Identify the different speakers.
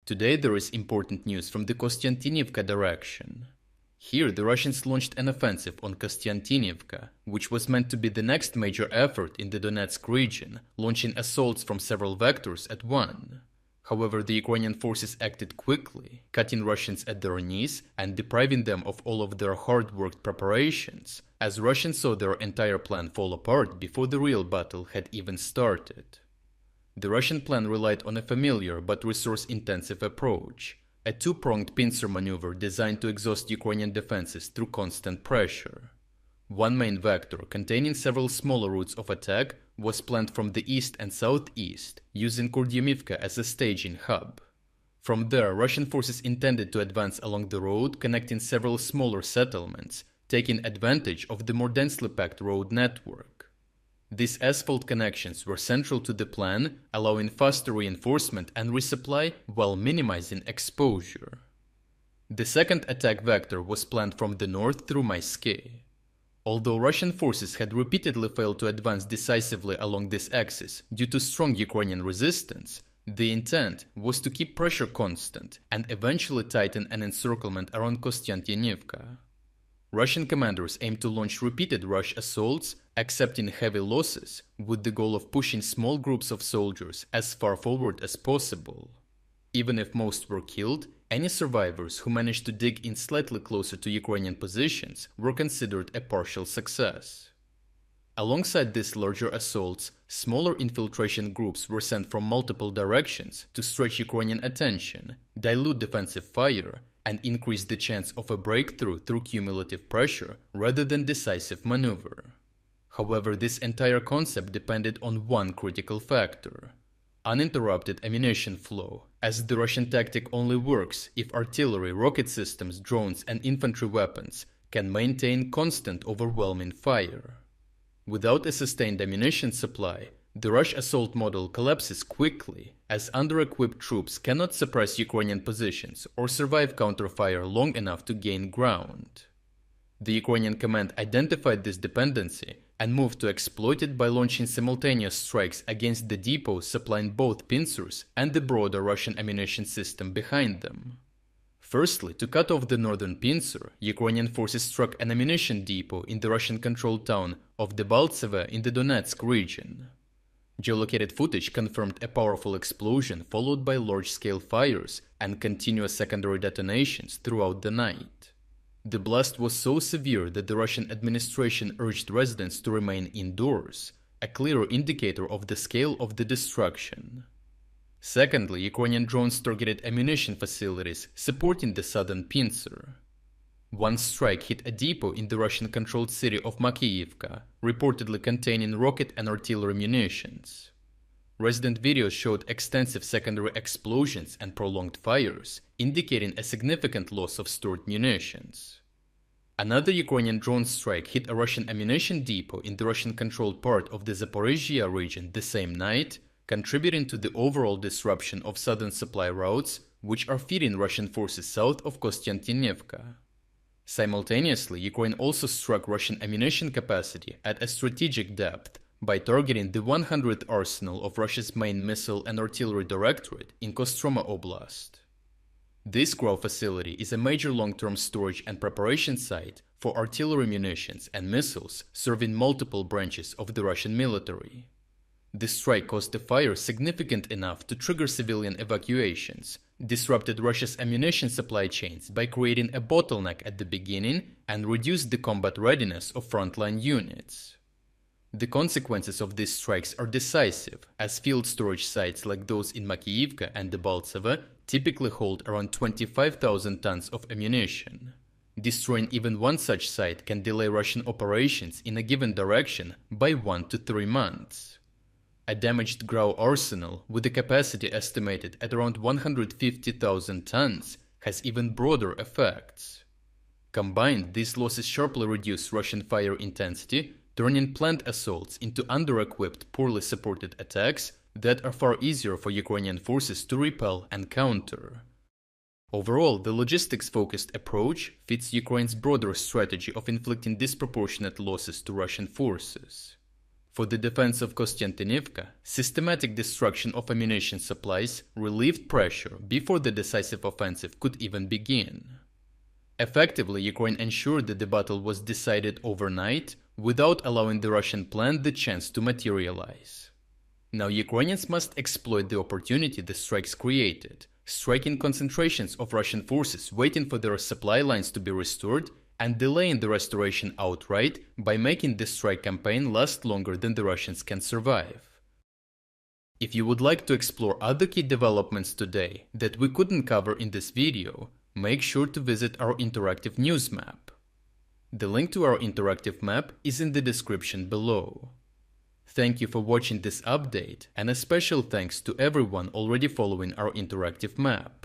Speaker 1: Today there is important news from the Kostiantynivka direction. Here the Russians launched an offensive on Kostiantynivka, which was meant to be the next major effort in the Donetsk region, launching assaults from several vectors at once. However, the Ukrainian forces acted quickly, cutting Russians at their knees and depriving them of all of their hard-worked preparations, as Russians saw their entire plan fall apart before the real battle had even started. The Russian plan relied on a familiar but resource-intensive approach, a two-pronged pincer maneuver designed to exhaust Ukrainian defenses through constant pressure. One main vector, containing several smaller routes of attack, was planned from the east and southeast, using Kostiantynivka as a staging hub. From there, Russian forces intended to advance along the road connecting several smaller settlements, taking advantage of the more densely packed road network. These asphalt connections were central to the plan, allowing faster reinforcement and resupply while minimizing exposure. The second attack vector was planned from the north through Maisky. Although Russian forces had repeatedly failed to advance decisively along this axis due to strong Ukrainian resistance, the intent was to keep pressure constant and eventually tighten an encirclement around Kostiantynivka. Russian commanders aimed to launch repeated rush assaults, accepting heavy losses, with the goal of pushing small groups of soldiers as far forward as possible. Even if most were killed, any survivors who managed to dig in slightly closer to Ukrainian positions were considered a partial success. Alongside these larger assaults, smaller infiltration groups were sent from multiple directions to stretch Ukrainian attention, dilute defensive fire, and increase the chance of a breakthrough through cumulative pressure rather than decisive maneuver. However, this entire concept depended on one critical factor: uninterrupted ammunition flow, as the Russian tactic only works if artillery, rocket systems, drones, and infantry weapons can maintain constant overwhelming fire. Without a sustained ammunition supply, the rush assault model collapses quickly, as under-equipped troops cannot suppress Ukrainian positions or survive counterfire long enough to gain ground. The Ukrainian command identified this dependency and moved to exploit it by launching simultaneous strikes against the depots supplying both pincers and the broader Russian ammunition system behind them. Firstly, to cut off the northern pincer, Ukrainian forces struck an ammunition depot in the Russian-controlled town of Debaltseve in the Donetsk region. Geolocated footage confirmed a powerful explosion followed by large-scale fires and continuous secondary detonations throughout the night. The blast was so severe that the Russian administration urged residents to remain indoors, a clear indicator of the scale of the destruction. Secondly, Ukrainian drones targeted ammunition facilities supporting the southern pincer. One strike hit a depot in the Russian-controlled city of Makiivka, reportedly containing rocket and artillery munitions. Resident videos showed extensive secondary explosions and prolonged fires, indicating a significant loss of stored munitions. Another Ukrainian drone strike hit a Russian ammunition depot in the Russian-controlled part of the Zaporizhia region the same night, contributing to the overall disruption of southern supply routes, which are feeding Russian forces south of Kostiantynivka. Simultaneously, Ukraine also struck Russian ammunition capacity at a strategic depth by targeting the 100th arsenal of Russia's main missile and artillery directorate in Kostroma Oblast. This GROW facility is a major long-term storage and preparation site for artillery munitions and missiles serving multiple branches of the Russian military. The strike caused a fire significant enough to trigger civilian evacuations, disrupted Russia's ammunition supply chains by creating a bottleneck at the beginning, and reduced the combat readiness of frontline units. The consequences of these strikes are decisive, as field storage sites like those in Makiivka and Debaltseve typically hold around 25,000 tons of ammunition. Destroying even one such site can delay Russian operations in a given direction by 1 to 3 months. A damaged GROW arsenal, with a capacity estimated at around 150,000 tons, has even broader effects. Combined, these losses sharply reduce Russian fire intensity, turning planned assaults into under-equipped, poorly supported attacks that are far easier for Ukrainian forces to repel and counter. Overall, the logistics-focused approach fits Ukraine's broader strategy of inflicting disproportionate losses to Russian forces. For the defense of Kostiantynivka, systematic destruction of ammunition supplies relieved pressure before the decisive offensive could even begin. Effectively, Ukraine ensured that the battle was decided overnight without allowing the Russian plan the chance to materialize. Now Ukrainians must exploit the opportunity the strikes created, striking concentrations of Russian forces waiting for their supply lines to be restored and delaying the restoration outright by making the strike campaign last longer than the Russians can survive. If you would like to explore other key developments today that we couldn't cover in this video, make sure to visit our interactive news map. The link to our interactive map is in the description below. Thank you for watching this update, and a special thanks to everyone already following our interactive map.